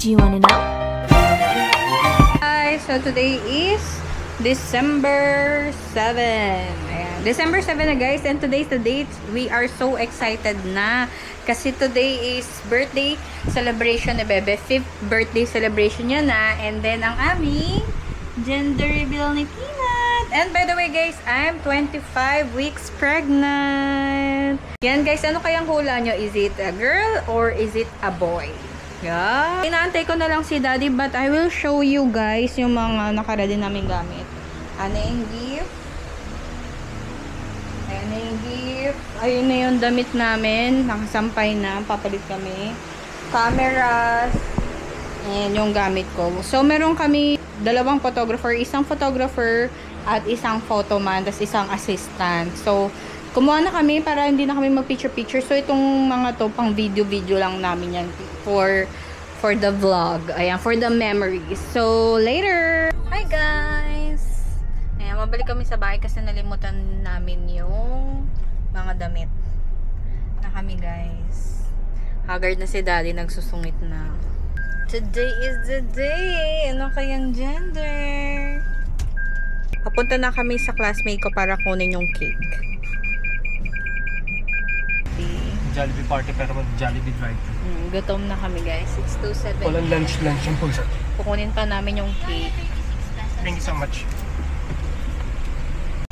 Do you wanna know? Hi, so today is December 7. Ayan. December 7 na guys, and today's the date. We are so excited na kasi today is birthday celebration ni Bebe. 5th birthday celebration niya na, and then ang aming gender reveal ni Peanut. And by the way guys, I'm 25 weeks pregnant. Yan guys, ano kayang hula nyo? Is it a girl or is it a boy? Yeah. Inaantay ko na lang si Daddy, but I will show you guys yung mga nakaredy namin gamit. Ano yung gift? Ayan na yung gift. Ayun na yung damit namin. Nakasampay na. Papalit kami. Cameras. Ayan yung gamit ko. So, meron kami dalawang photographer. Isang photographer at isang photoman. Tapos isang assistant. So, kumuha na kami para hindi na kami mag-picture-picture. So, itong mga to, pang video-video lang namin yan. For the vlog. Ayan, for the memories. So, later! Hi guys! Ayan, mabalik kami sa bahay kasi nalimutan namin yung mga damit na kami guys. Haggard na si Daddy, nagsusungit na. Today is the day! Ano kayang gender? Papunta na kami sa classmate ko para kunin yung cake. Jollibee party pero mag-Jollibee drive-thru. Gutom na kami guys. 6:27. Walang lunch yung pusa. Kukunin pa namin yung cake. Thank you so much.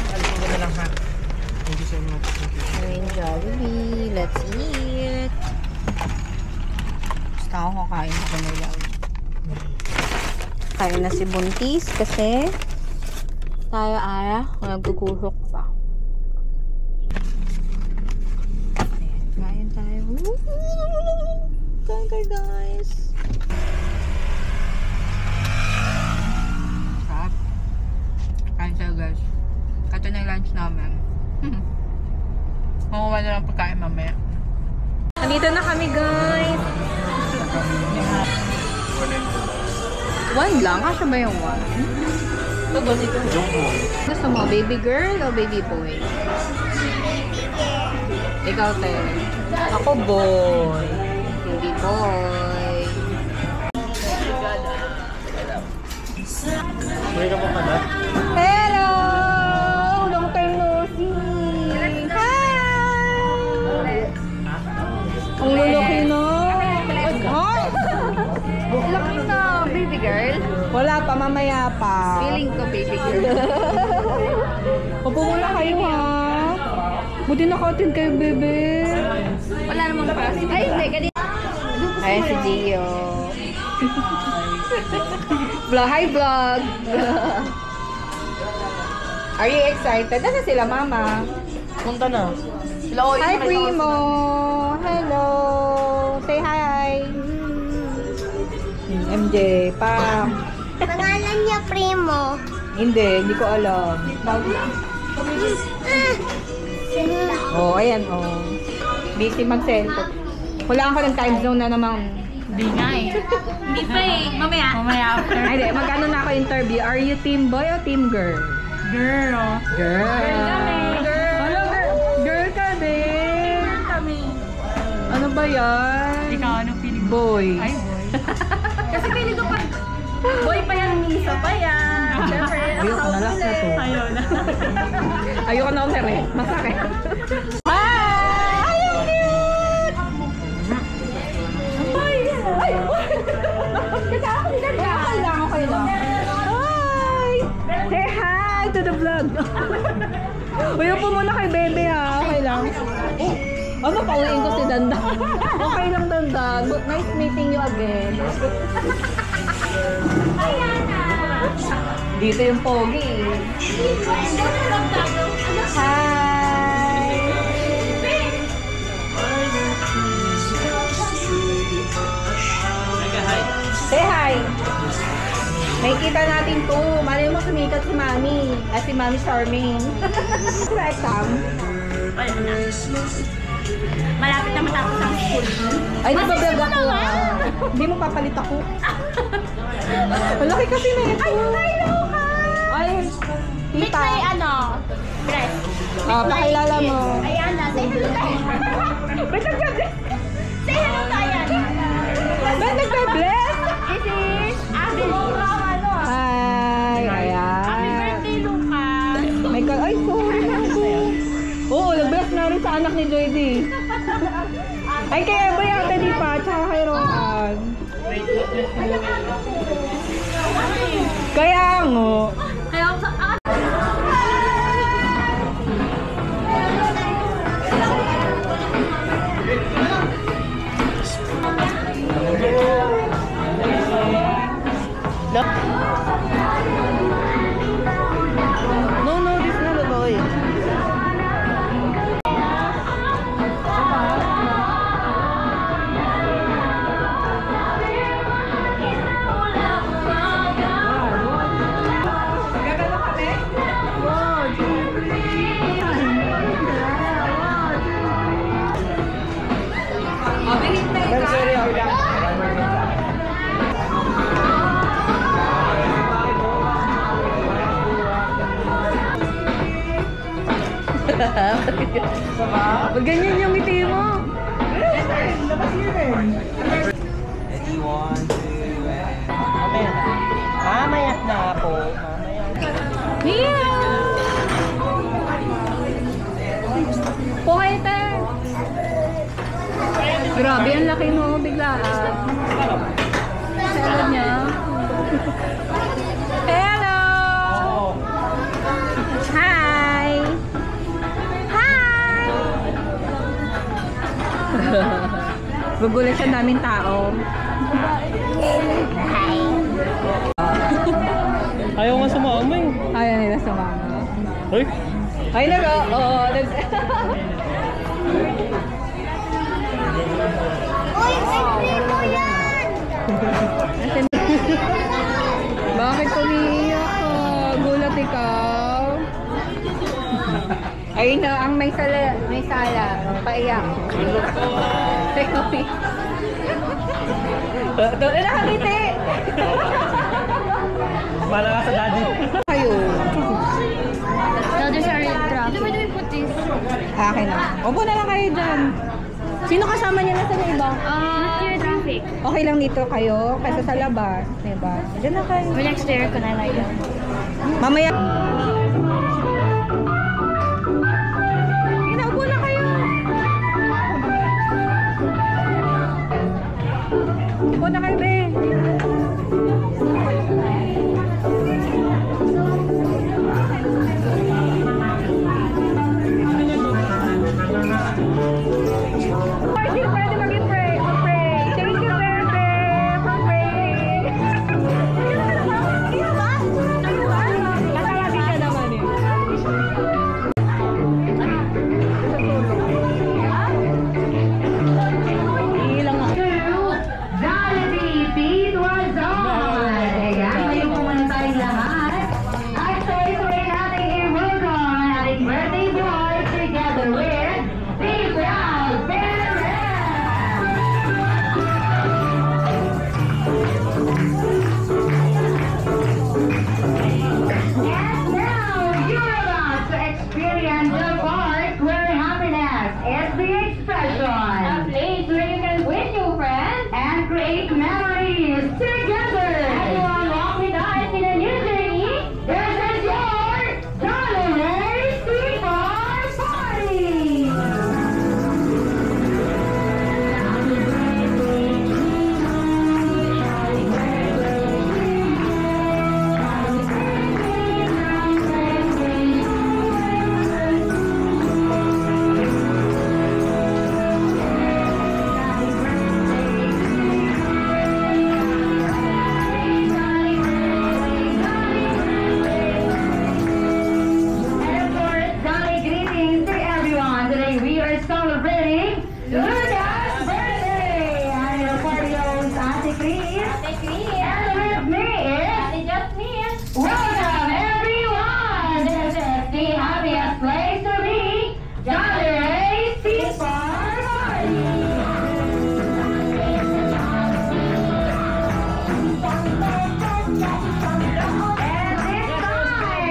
Alisin ko na lang ha. Thank you so much. Ayun, Jollibee. Let's eat. Basta ako kakain ako na lang. Kain na si Buntis kasi tayo nagkukusok pa. Ayan, kain tayo. Kain guys. Sarap. Kain tayo guys. Ito na yung lunch namin. Makuha na lang pagkain mamaya. Nandito na kami guys. One lang? Kasya ba yung one? Gusto mo, baby girl o baby boy? Ikaw tayo. Ako boy. Baby boy. May ka pa pala? Hello! Long time no see! Hi! Ang lulaki na! Laki na, baby girl. Wala pa, mamaya pa. Feeling ko baby girl. Upo muna kayo ha. Buti naka-attend kayo, bebe. Wala namang pass. Ay, hindi. Ganito. Ay, si Gio. Vlog. Hi, vlog. Are you excited? Nasa sila, mama? Punta na. Hi, Primo. Hello. Say hi. MJ, pa. Pangalan niya Primo. Hindi ko alam. Oh, ayan, oh. Busy mag-cellphone. Hulaan ko ng time zone na naman. Hindi nga eh. Hindi pa eh. Mamaya after. Ay, di. Magkano na ako interview? Are you team boy o team girl? Girl. Girl. Girl kami. Girl. Ano, girl? Girl ka din. Girl kami. Ano ba yan? Ikaw, anong feeling mo? Boy. Ay, boy. Kasi feeling ko pa, boy pa yan, misa pa yan. Siyempre, Ayoko na last na to. ayaw na. Ayoko na umirit. Masakit. Hi! Ay, ang cute! Ay! Ay! Kasi ako nagkakal lang. Okay lang. Hi! Say hi to the vlog. Uy, upo muna kay Bebe ha. Okay lang. Oh, ano, pauwiin ko si Dandan. Okay lang, Dandan. Nice meeting you again. Dito yung pogi. Hi! Say hi! Nakikita natin to. Malay mo sumikat si Mami. At si Mami Charming. Sa exam. Malapit na matapos ang school. Ay, nagbablog ako. Hindi mo papalit ako. Malaki kasi na ito. Ay, loka! Ay, tita. May dress. Pakilala mo. Ayan na, say hello tayo. Say hello tayo. Ba't nagbe-bless? nangyari sa anak ni JD? Ay, kay Eva yata di pa, tsaka kay Rohan. Kaya ngo. Kaya ako sa... No, this is not a boy. Pag ganyan yung ngiti mo. Ready, 1, 2, and... Mamaya na po. Mia! Poeter! Grabe, ang laki mo biglaan. Hello niya. Hello! Hi! Hi! Gugulat siya daming tao. Ayaw nga sumama eh. Ayaw nila sumama. Uy! Ay, oo. Uy, may primo yan! Bakit umiiyak ka? Gulat ikaw? Ay na, ang may sala, paiyak. Doon na nakangiti! Para ka sa daddy. Kayo. No, there's a red trap. Where do we put this? Akin na. Upo na lang kayo dyan. Sino kasama niya na sa iba? Not your traffic. Okay lang dito kayo kaysa sa labas. Diba? Diyan na kayo. We're next there, can I lie down? Mamaya. Inaupo na kayo. Upo na kayo, be. Pwede mag-pray. Thank you, Bebe, for praying. Nakalabi ka naman eh. Ilang nga. Jollibee Beat was on! Ayan, ngayon pumantay lahat. At so ito rin ating i-welcome ating birthday boy together with the Proud Parents! And now you're about to experience the part where happiness is the expression. A place where you can win new friends and create memories together. And you unlock with us in a new journey. This is your Jollibee Sleeper Party. And of course, jolly greetings to everyone. Today we are celebrating Luna's birthday. And your party host, Ate Chris. And with me is welcome everyone. This is the happiest place to be, Jollibee Sleeper Party. And this time,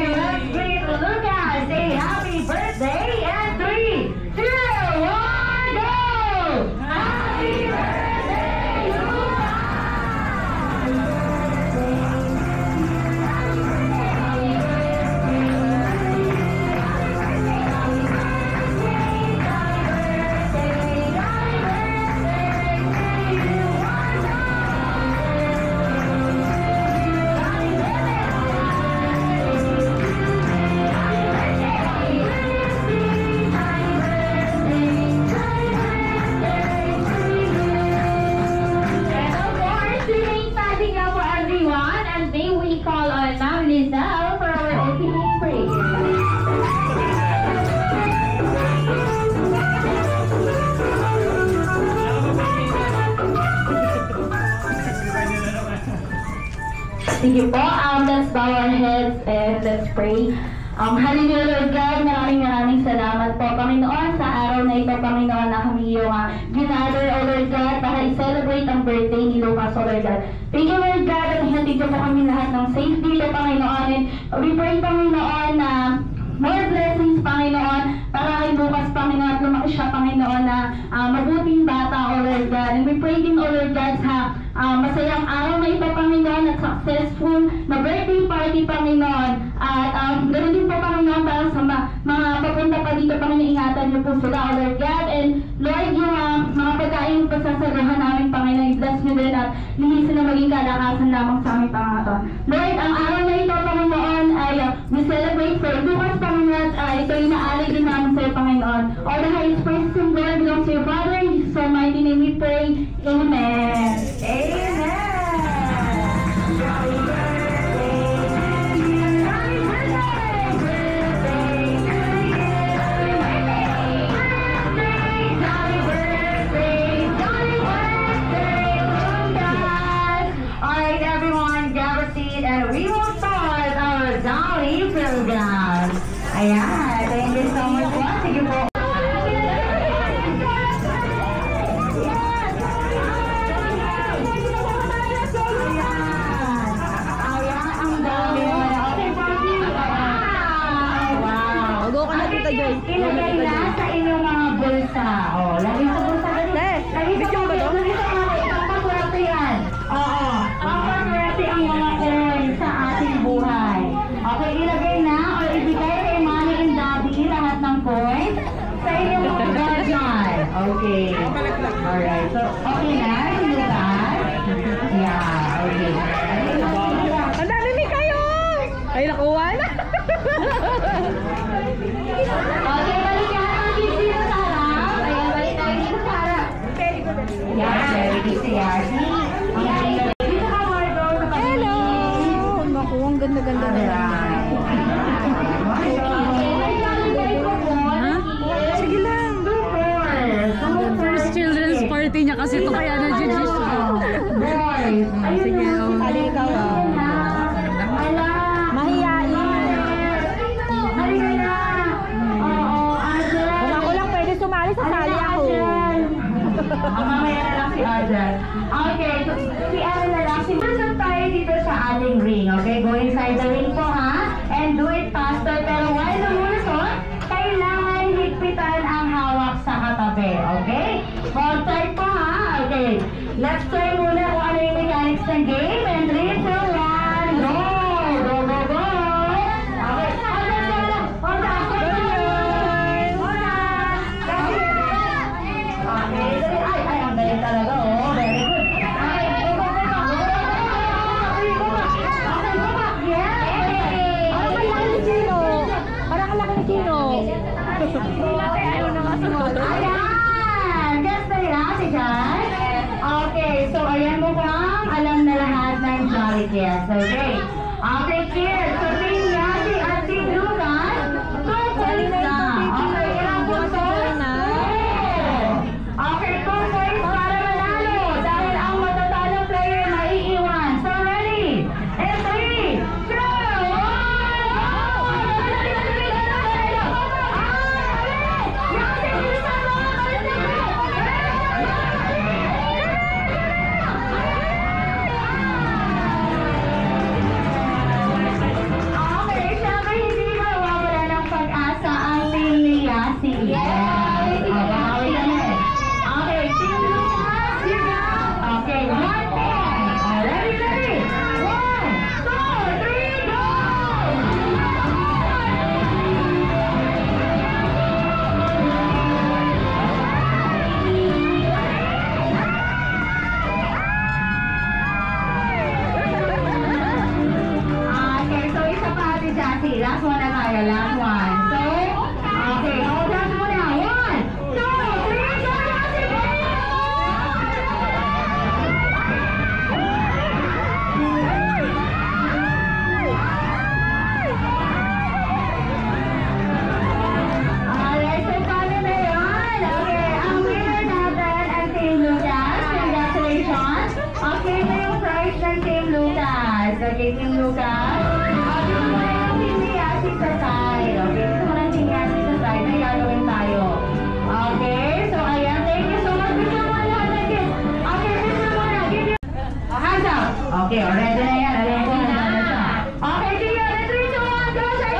let's greet Lucas a happy birthday and 3, 2, 1, go! Sige po, let's bow our heads and let's pray. Hallelujah, Lord God, maraming salamat po, Panginoon, sa araw na ito, Panginoon, na kami iyong ginather, O Lord God, para i-celebrate ang birthday ni Lucas, O Lord God. Thank you, Lord God, at hinatid ko po kami lahat ng safe dito, Panginoon, and we pray, Panginoon, na more blessings, Panginoon, para kay Lucas, Panginoon, at lumaki siya, Panginoon, na mabuting bata, O Lord God. And we pray din, O Lord God, sa masayang araw na ito, Panginoon, at successful na birthday party, Panginoon. At ganoon din po, Panginoon, para sa mga papunta pa dito, Panginoon, ingatan niyo po sila, O Lord God. And Lord, yung mga pagkain pasasaluhan namin, Panginoon, i-bless niyo din at linisin na maging kalakasan lamang sa aming Panginoon. Lord, ang araw na ito, Panginoon, ay we celebrate for Lucas, Panginoon, ito yung naalay din namin sa iyo, Panginoon. All the highest praise and glory belongs to your Father, in Jesus' almighty name we pray. Amen. Amen. Alright, everyone, grab a seat and we will start our Dolly program. Ayan, thank you so much po. Sige po. Ilagay na sa inyong mga bulsa. O, lagay sa bulsa. Lagay sa bulsa. Pampaswerte yan. Oo. Pampaswerte ang mga coins sa ating buhay. Okay, ilagay na o ibigay kay Mommy and Daddy lahat ng coins sa inyong mga guardian. Okay. Alright. So, okay na? Sinutan? Yeah. Okay. Ang dami ni kayo! Ay, nakuha na! Okay, balik yan ang kids dito sa harap. Ayan, balik tayo dito sa harap. Yan, very good si Yardy. Dito ka, Margo, sa pagkakas. Hello! Naku, ang ganda-ganda na lang. Sige lang. First children's party niya kasi ito kaya na-judge siya. Boys. Sige, Halika ikaw. Mahiyain. Halika na. Oo, Adel. Kung ako lang pwede sumali, sasali ako. Mamaya na lang si Adel. Okay, so si Adel na lang. Simulan tayo dito sa ating ring. Okay, go inside the ring po ha. And do it faster. Pero while lumusot, kailangan higpitan ang hawak sa katabi. Okay? Hold tight po ha. Okay. Let's try muna kung ano yung mechanics ng game. And 3, 2, 1, go! Go, go, go! Okay. Hold on. Okay. Ay, ang galing talaga. Oh, very good. Okay, go, go, go. Go back. Okay, go back. Yeah. Parang ang laki ni Chino. Parang ang laki ni Chino. Ayan! Guess na yan, si Jan? Okay, so ayan mo bang alam na lahat ng Jolly Kids, okay? Okay, kids, so tingin niya si Ate Lucas, 2 points na. Okay, ilang puntos? Okay, 2 points para manalo dahil ang matatalo player maiiwan. So ready? And 3, 2, 1! Okay, Team Lucas. Dito muna yung Team Yasi sa side. Okay, dito muna yung Team Yasi sa side. May gagawin tayo. Okay, so ayan. Thank you so much. Picture mo lahat ng kids. Okay, picture muna. Give you... Hands up. Okay, ready na yan. Alam ko na siya. Okay, see you. 3, 2, 1, go, sir.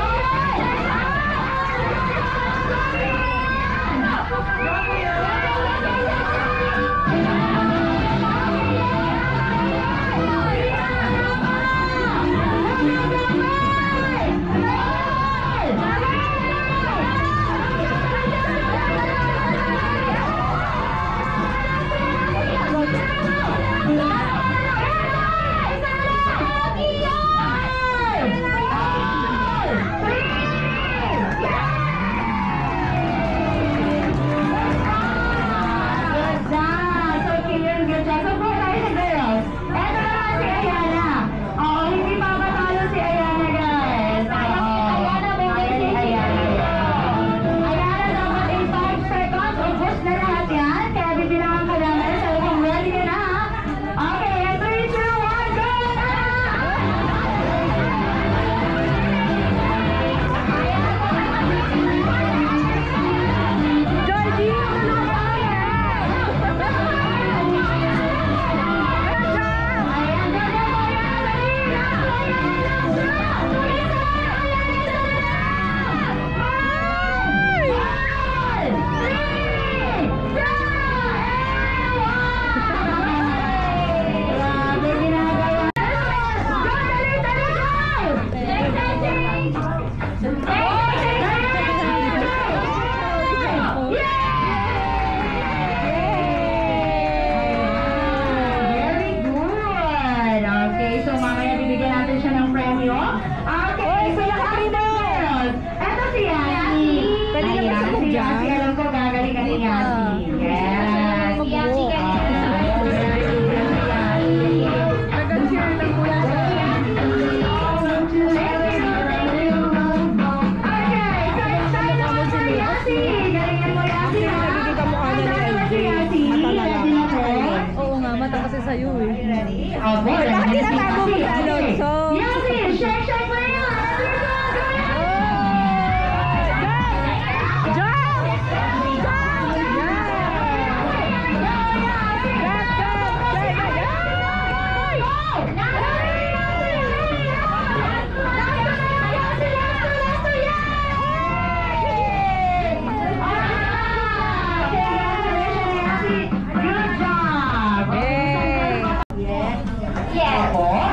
Bakit tinatago mo sa Alonso? Yasi, shake mo yun!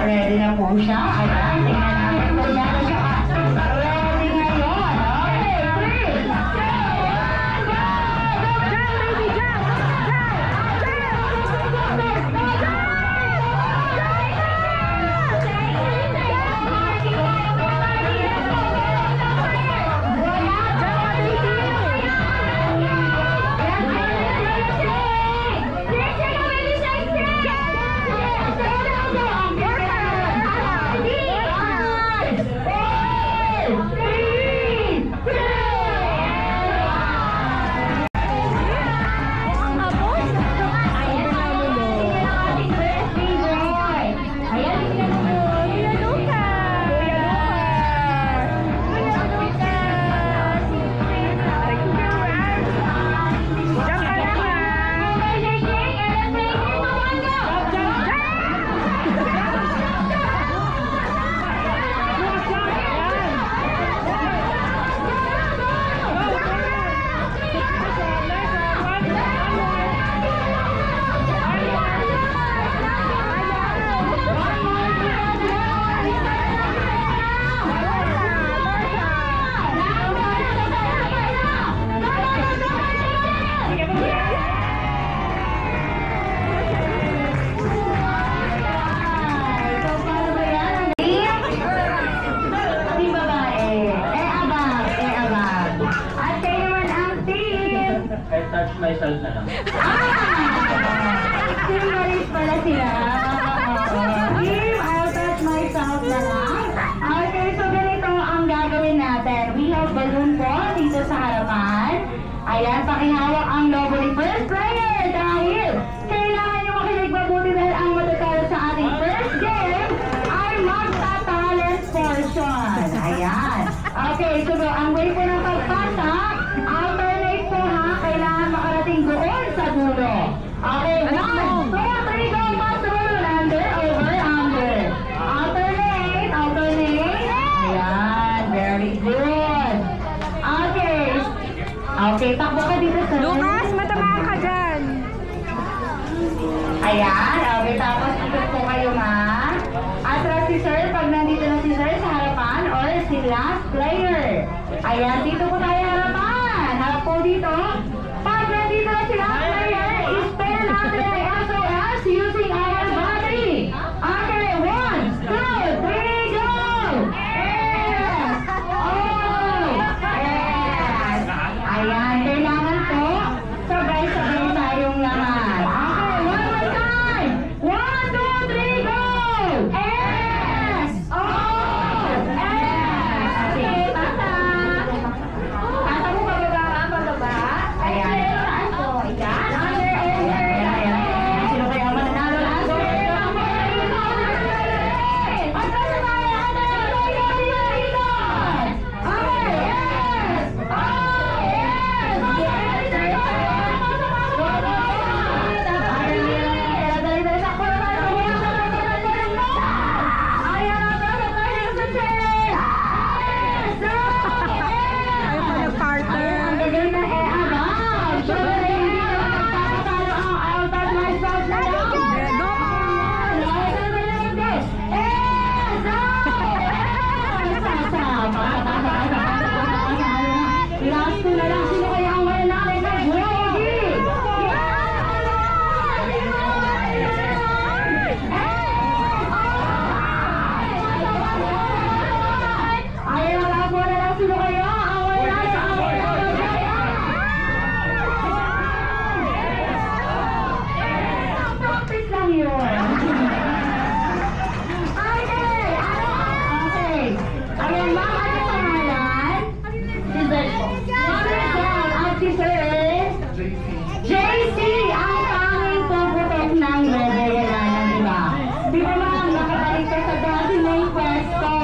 Ready na po siya. Ayan, tingnan natin kung gano'n siya. Ready ngayon. Okay, 3, 2, 1, go! Jump, baby, jump! myself na lang. Similaris pala sila. Team, I'll touch myself na lang. Okay, so ganito ang gagawin natin. We have balloon po dito sa harapan. Ayan, pakihawak ang logo ni first player dahil kailangan nyo makinig mabuti dahil ang matatalo sa ating first game ay Okay, takbo ka dito, sir. Lucas, matamaan ka dyan. Ayan, okay, tapos ikot po kayo, ma'am. Atras si sir, pag nandito na si sir sa harapan, or si last player. Ayan, dito po tayo harapan. Harap po dito. Pag nandito na si last player, spell natin ang SOS using our body. Okay, 1, 2, 3, go! Yes! Oh! Yes! Ayan, kailangan po sabay-sabay tayong laman. Okay, one more time! 1, 2, 3, go! Yes! Oh! Yes! Okay, tata! Tata mo pababa ka, pababa. Ayan. So, ikan. Sino kaya mananalo lahat? Ayaw pa nag-partner. Last ko na lang, sino kaya ang mananalo? Ayaw na po na lang, sino kaya ang mananalo? Practice lang yun. Okay. Ayan, ma'am, ano pangalan? Si Zed po. Ma'am Rizal, at si Sir JC, ang panging puputok ng Lederelan, di ba? Di ba ma'am, nakabalik ka sa dati mong pwesto.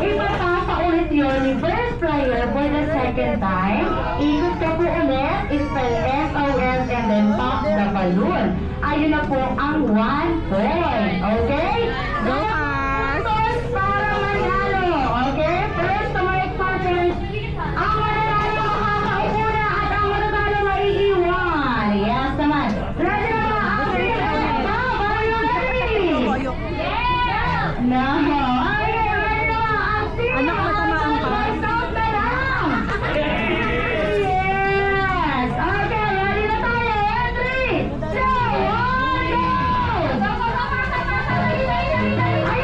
Ipapasa ulit yun ni first player for the second time. Ikot ka po ulit, spell SOS and then pop the balloon. Ayun na po ang 1 point. Okay? Go, Ash! Puntos para manalo. Okay? First to make partners. Ang mananalo makakaupo na at ang mananalo maiiwan. Yes naman. Ready na ba? Ang are you ready? Yes! No. Okay, ready na ba? Ang Anak, matamaan ka. Stop na lang. Yes! Okay, ready na tayo. 3, 2, 1, go! Ayan!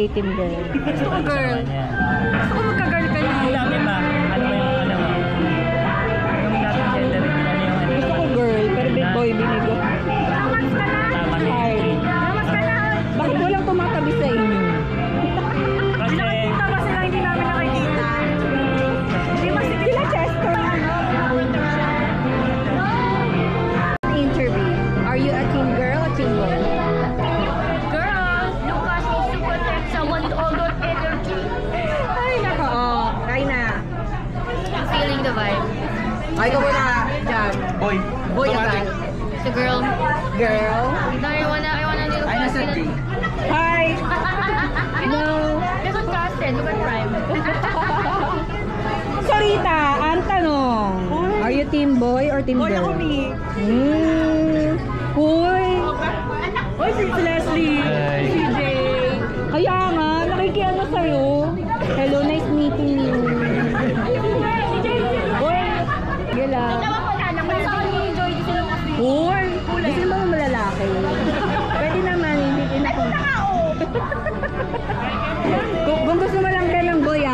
team girl? Gusto ko girl. Gusto ko magka-girl ka na. Dati pa, ano ba yung alam mo? Yung dating gender, ano yung ano? Gusto ko girl, pero big boy binigo. Tama na Hi. yun. Bakit walang tumatabi sa inyo? Kasi, Nakikita ba sila hindi namin nakikita? Hindi masigit. Sila Chester. Interview. Are you a team girl or team boy? Girl, Lucas needs to protect someone with all that energy. Ay, nako. Oh, kaya na. I'm feeling the vibe. Ay, ikaw muna dyan. boy. Boy agad. It's a girl. Girl. No, I wanna little Ay, nasa Lucas. G. Hi. No. This was casted. Look at Prime. Sarita, ang tanong. Are you team boy or team girl? Boy ako ni. Uy. Uy, si Leslie. Hi. Si Jay. Kaya nga, nakikiano sa'yo. Hello, nice meeting you. Uy. Gila. Uy. Gusto mo malalaki. Pwede naman, hindi ako. Kung gusto mo lang ka ng boy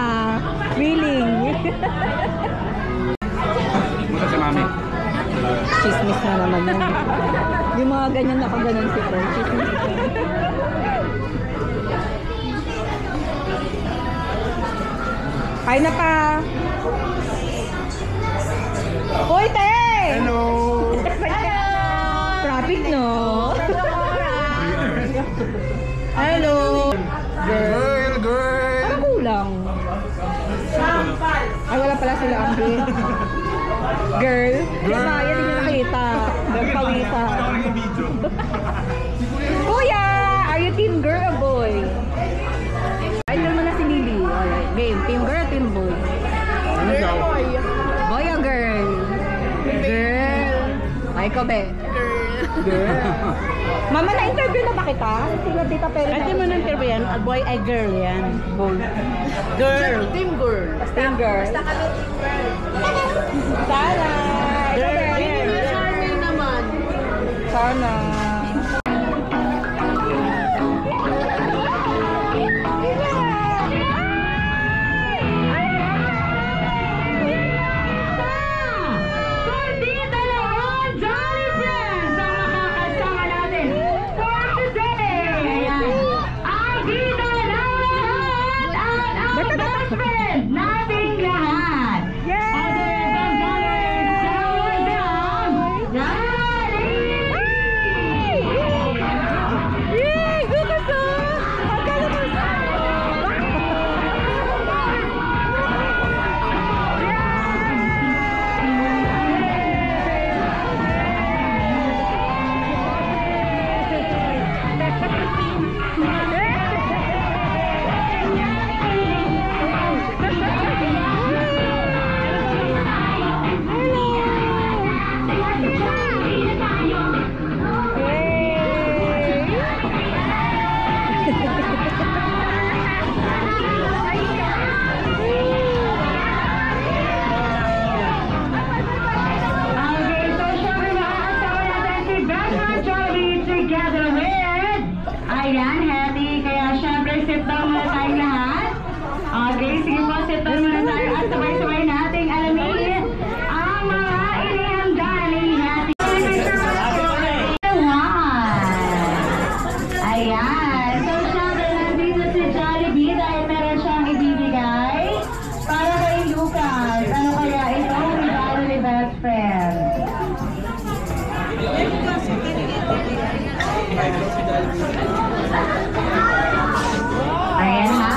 willing. Punta sa mami. Chismis na naman yun. Yung mga ganyan nakaganon si Per. Chismis. Ay na pa. Hoy, te! Hello! Traffic, no? Hello! Girl, girl! Parang kulang. Ay, wala pala sila ang girl. Diba, yan yung nakita. Nagpawisa. Kuya! Are you team girl or boy? Ay, mo na si Lily. Alright, game. Team girl or team boy? Boy. Boy or girl? Girl. Ay, ko be? Girl. Mama, na-interview na ba kita? Sige, Tita Peri. Hindi mo na-interview yan. A boy, ay girl yan. Boy. Girl. Team girl. Team girl. Basta kami team girl. Sana. Girl. Charming naman. Sana. Nating lahat. Ayan, happy. Kaya syempre, sit down muna tayong lahat. Okay, sige po, sit down muna tayo at sabay-sabay nating alamin ang mga inihanda ni Happy. Ayan. So, syempre, nandito si Jollibee dahil meron siyang ibibigay para kay Lucas. Ano kaya ito? Regalo ni best friend. Ayan na.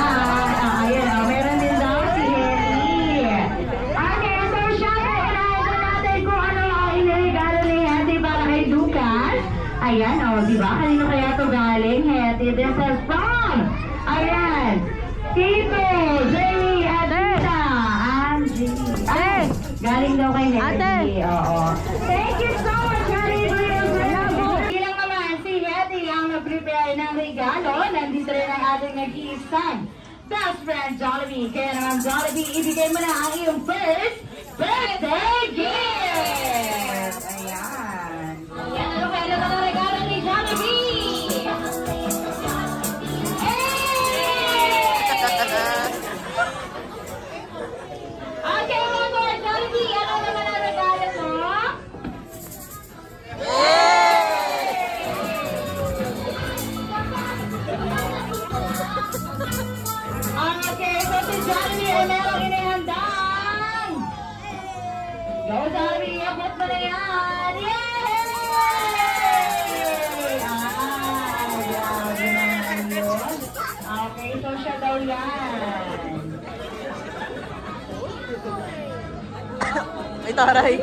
Ayan, meron din daw si Henry. Okay, so syempre, inahin natin kung ano ang iniregalo ni Henry para kay Lucas. Ayan, di ba? Kanino kaya ito galing, Henry? This is from, ayan, Tito, Jamie, at Tita, Angie. Ay, galing daw kay Henry. Oo. Thank you so much, Henry, for your present. Bilang naman, si Henry ang nag-prepare ng regalo. Nandito rin ang ating nag-iisang best friend, Jollibee. Kaya naman, Jollibee, ibigay mo na ang iyong first birthday gift! Ayan. Ayan, ano kaya naman ang regalo ni Jollibee? Hey! Go, Jollibee! Abot mo na yan! Yay! Grabe naman yun. Okay, so siya daw yan. Ay, taray.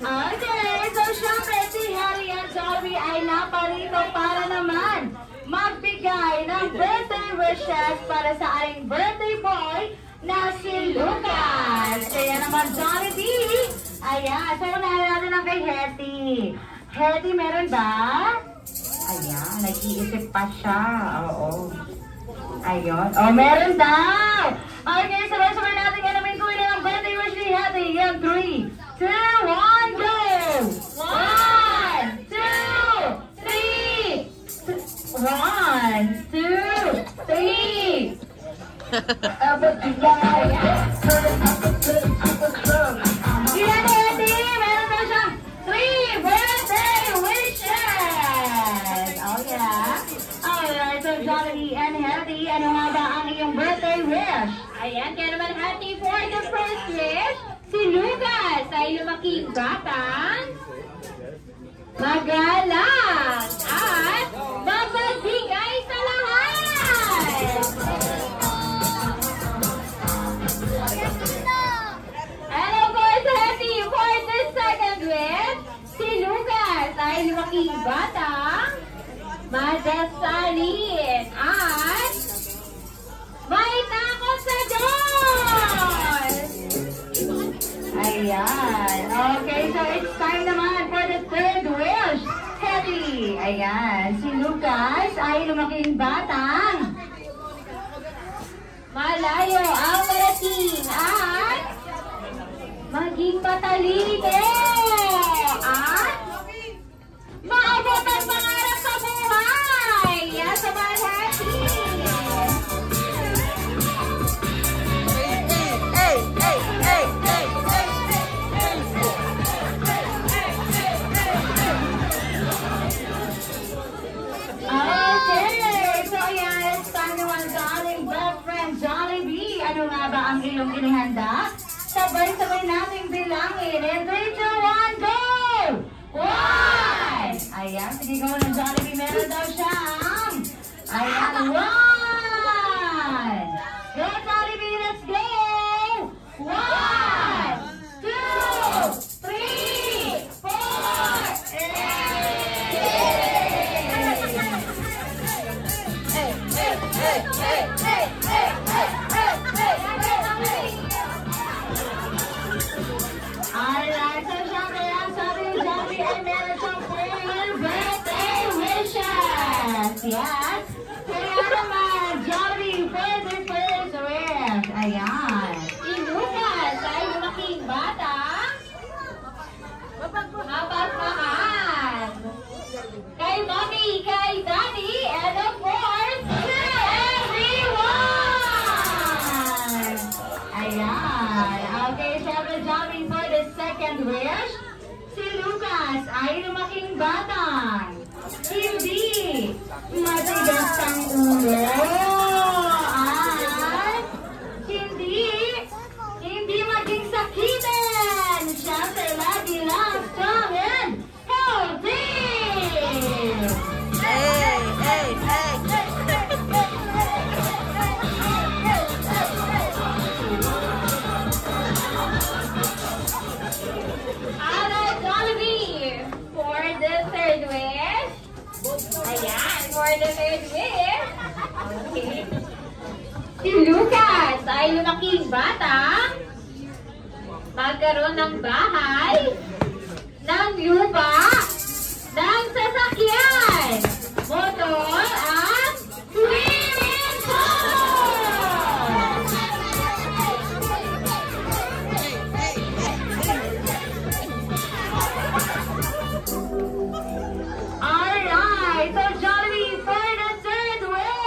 Okay, so syempre si Harry and Jollibee ay naparito para naman magbigay ng birthday wishes para sa ating birthday boy na si Lucas. Kaya naman Jollibee, ayan, so unahin natin ang kay Hetty. Hetty, meron ba? Ayan, nag-iisip pa siya. Oo. Ayun. Oh, meron daw! Okay, sabay-sabay natin alamin kung ilan ang birthday wish ni Hetty. Yan, 3, 2, 1, go! 1, 2, 3! 1, 2, 3! Ilan ni Hetty? Meron daw siyang 3 birthday wishes! Oh, yeah. Alright, so Jollibee and Hetty, ano nga ba ang iyong birthday wish? Ayan, kaya naman Hetty for the first wish. Si Lucas ay lumaking batang magalang at magbigay sa lahat. And of course, Hetty for the second wish. Si Lucas ay lumaking batang madasalin at may takot sa Diyos! Ayan. Okay, so it's time naman for the third wish. Hetty. Ayan. Si Lucas ay lumaking batang Malayo ang marating at maging matalino at maabot ang pangarap sa buhay! Yan sa mga Hetty! Okay, so ayan, it's time naman sa ating best friend Jollibee. Ano nga ba ang iyong inihanda? Sabay-sabay nating bilangin. In 3, 2, 1, go! 1! Ayan, sige go ng Jollibee. Meron daw siyang. Ayan, 1! Go Jollibee, let's go! 1, 2, 3, 4! Alright, so syempre ang sabi ni Jollibee ay meron siyang 4 birthday wishes. Yes. Kaya naman, Jollibee for the first wish. Ayan. Si Lucas ay lumaking batang mapagmahal kay Mommy, kay Daddy, and of course, to everyone! Ayan. Okay, syempre Jollibee for the second wish. Si Lucas ay lumaking batang hindi matigas ang ulo at hindi maging sakitin. Syempre, lagi lang strong and healthy! Alright, Jollibee, for the third wish. Ayan, for the third wish. Okay. Si Lucas ay lumaking batang magkaroon ng bahay, ng lupa, ng sasakyan, motor, at swimming pool! Alright, so Jollibee for the third wish.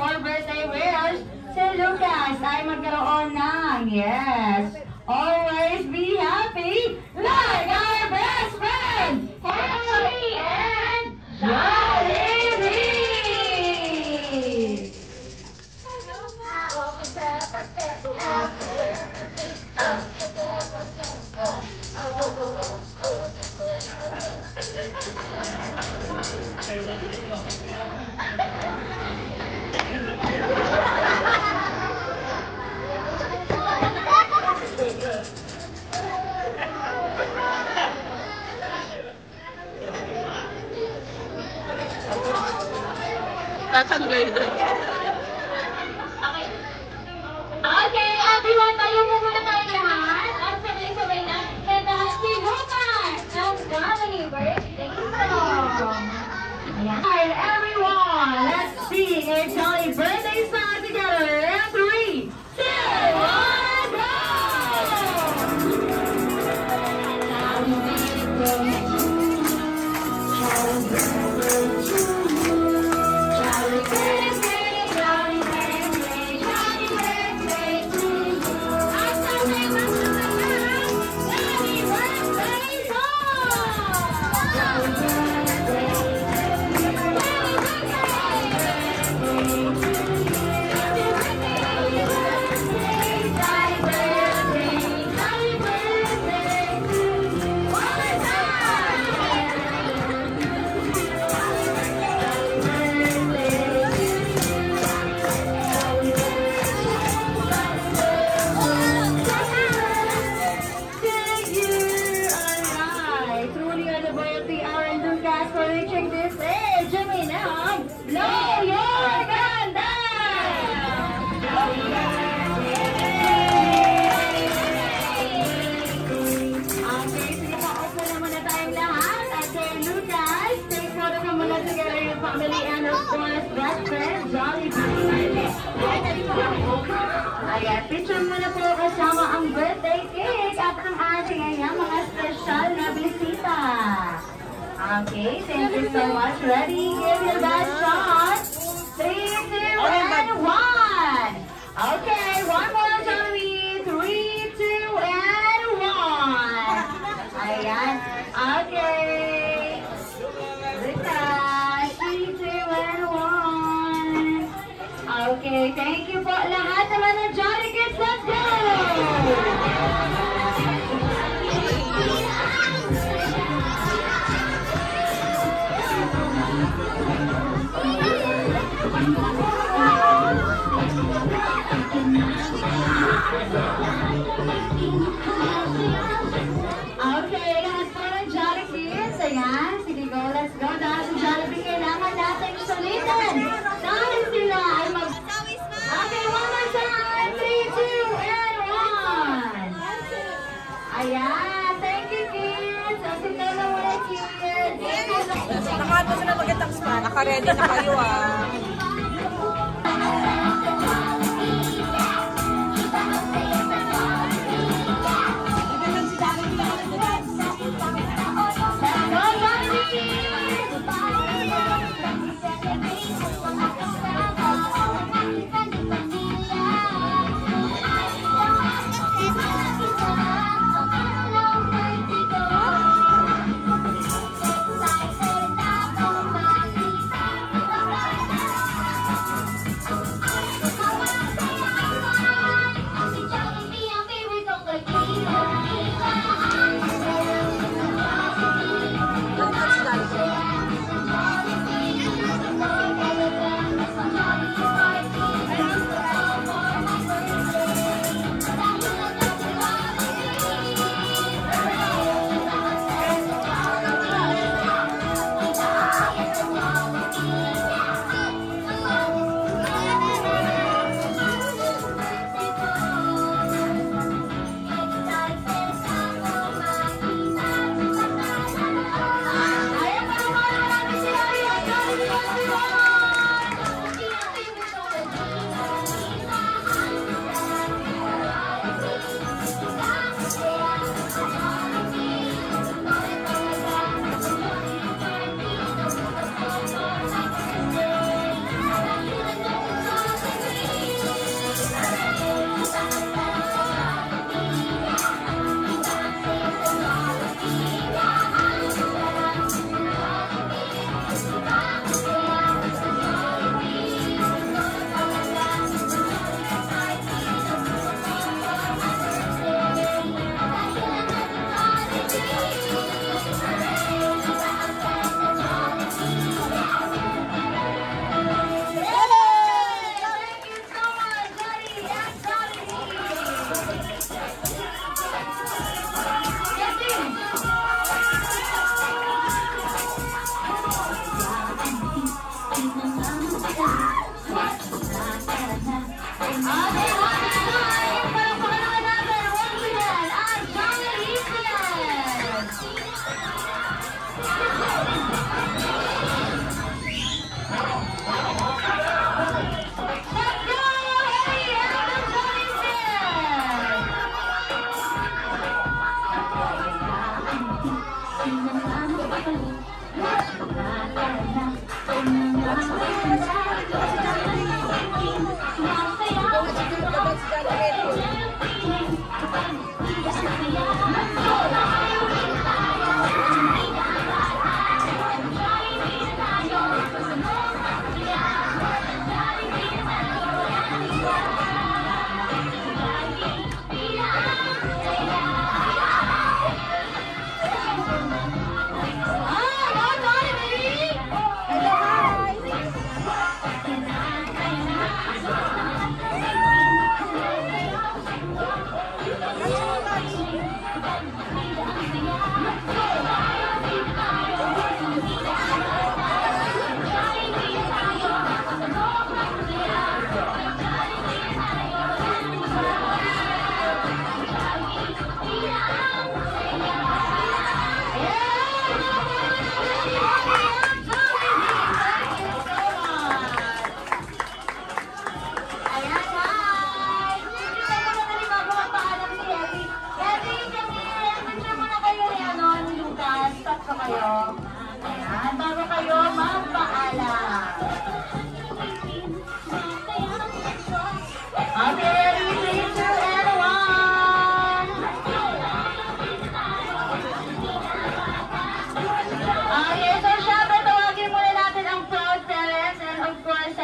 for birthday wish, si Lucas ay magkaroon ng, yes, always be happy like our best friend, Harry and Jollibee! Okay, everyone, tayo mo muna tayo lahat. At sabay-sabay na. Kaya si Lucas ang family birthday song. Alright, everyone, let's sing a jolly birthday song together. In 3, 2, 1, go! Ayan, picture mo na po kasama ang birthday cake at ang ating ayan, mga special na bisita. Okay, thank you so much. Ready? Give your best shot. 3, 2, and 1. Okay, one more, Johnny. 3, 2, and 1. Ayan. Okay. Lucas, 3, 2, and 1. Okay, thank you po lahat naman ng Jolly Kids. Let's go! Okay, lahat po ng Jolly Kids. Ayan, sige go, let's go. Dahil sa Jollibee, kailangan natin sulitin. Dahil sila ay mag... Okay, one more time. 3, 2, and 1. Ayan, thank you, kids. Asita na muna, kids. Nakato sila magandang spa. Naka-ready na kayo ah.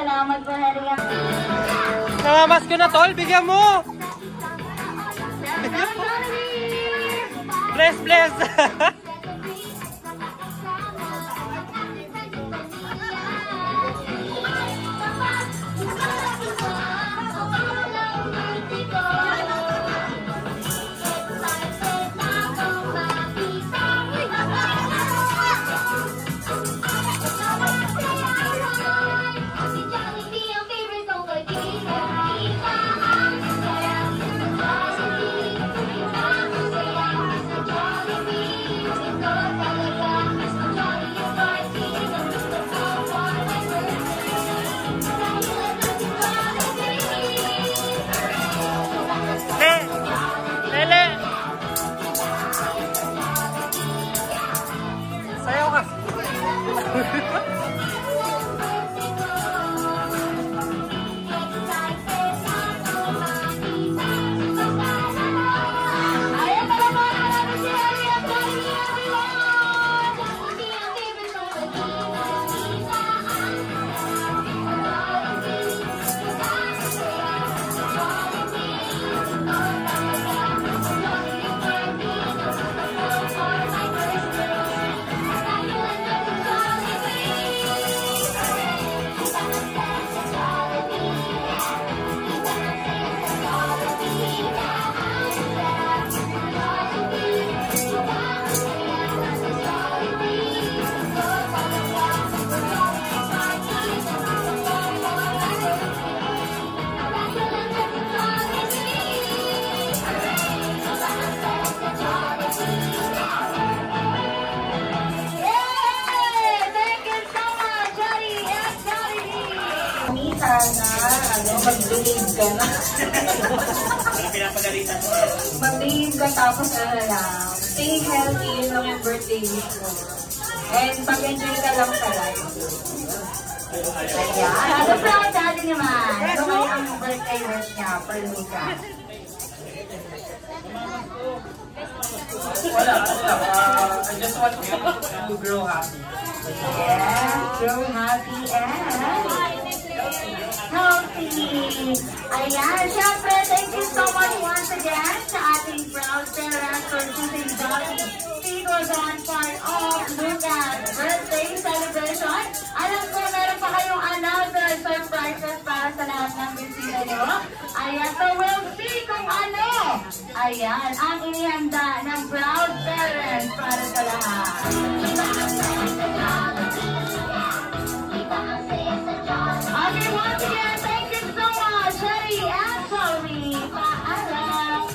Salamat po, Harry. Nangamas ko na, tol. Bigyan mo. Bless, bless. Sayaw ka. Mag-believe ka na. Mag-believe ka tapos lang. Stay healthy, yun lang yung birthday wish ko. And pag-enjoy ka lang sa life. Ayan. So, proud daddy naman. So, may ang birthday wish niya for Luca. Wala. I just want to grow happy. Yes, grow happy and healthy. Ayan, syempre, thank you so much once again sa ating proud parents for choosing Johnny Figures on part of Luca's birthday celebration. Alam ko, meron pa kayong another surprises para sa lahat ng bisita nyo. Ayan, so we'll see kung ano. Ayan, ang inihanda ng proud parents para sa lahat. Okay, once again, thank you so much, Harry and Chloe. Paalam.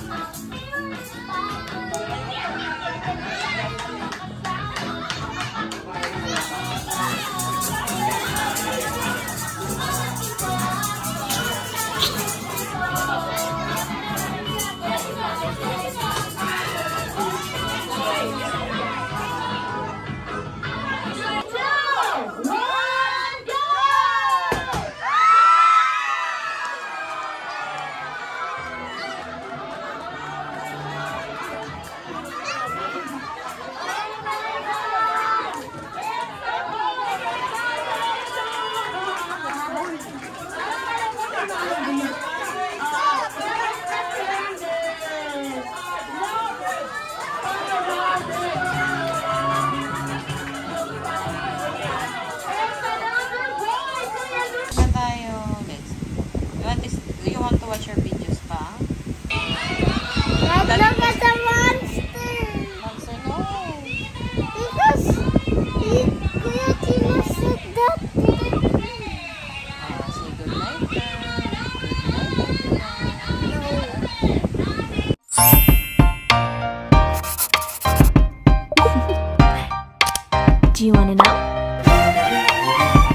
Watch your videos pa? Let's look at the monster. Monster, no. Because Kuya Tino said that. Say good night. Do you want to know?